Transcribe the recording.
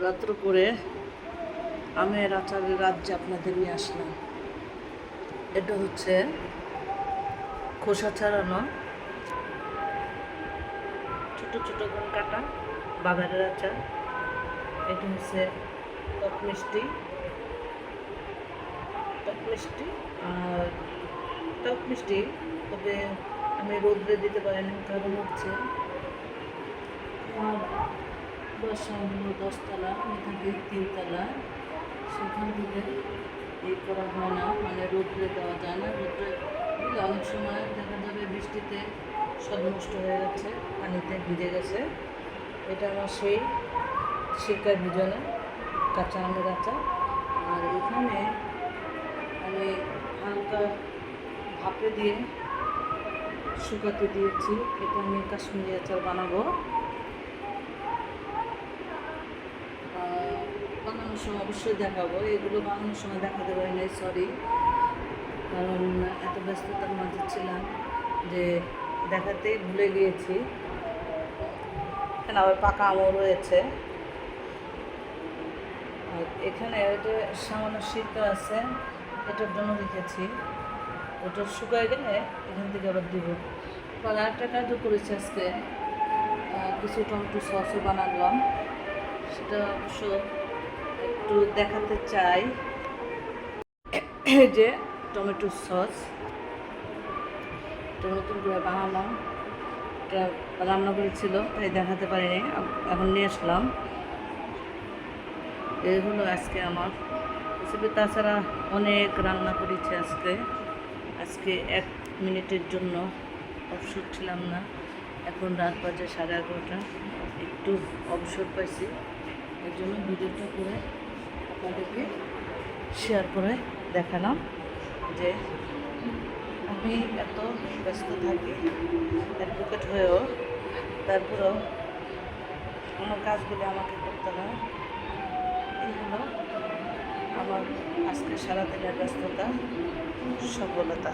রাত্র করে আমের আচারের রাজ্যে আপনাদের নিয়ে আসলাম। এটা হচ্ছে খোসা ছাড়ানো ছোট ছোট করে কাটা বাগানের আচার। এটা হচ্ছে টক মিষ্টি আর টক মিষ্টি, তবে আমি রোদ্রে দিতে পারিনি, কারণ হচ্ছে আমার বাসা হলো 10তলা, আমি থাকি 3তলা। সেখান থেকে এই করা হয় না, মানে রোদ্রে দেওয়া যায় না। রোদ্রে দিলে অনেক সময় দেখা যাবে বৃষ্টিতে সব নষ্ট হয়ে গেছে, পানিতে ভিজে গেছে। এটা আমার সেই শিকার ভিজনে কাঁচা আমের আচার। আর এখানে আমি হালকা ভাপে দিয়ে শুকাতে দিয়েছি। এটা আমি কাশ্মীরি আচার বানাবো। বানানোর সময় অবশ্যই দেখাবো, এগুলো বানানোর সময় দেখাতে পারি নাই, সরি, কারণ এত ব্যস্ততার মাঝে ছিলাম যে দেখাতেই ভুলে গিয়েছি। এখানে আবার পাকা আমও রয়েছে। আর এখানে এটা সামান্য শীত আছে, এটার জন্য রেখেছি। ওটা শুকায় গেলে এখান থেকে আবার দিব। আর একটা কাজও করেছি আজকে, কিছু টমেটো সসও বানালাম, সেটা অবশ্য একটু দেখাতে চাই। এই যে টমেটো সস, এটা নতুন করে বানালাম, এটা রান্না করেছিল তাই দেখাতে পারিনি, এখন নিয়ে আসলাম। এই হলো আজকে আমার রেসিপি। তাছাড়া অনেক রান্না করেছি আজকে 1 মিনিটের জন্য অবসর ছিলাম না। এখন রাত বাজে 11:30, একটু অবসর পাইছি, এর জন্য ভিডিওটা করে আপনাদেরকে শেয়ার করে দেখালাম যে আমি এত ব্যস্ত থাকি অ্যাডভোকেট হয়েও, তারপরেও আমার কাজগুলি আমাকে করতে হয়। এই হলো আমার আজকে সারাদিনের ব্যস্ততা, সফলতা।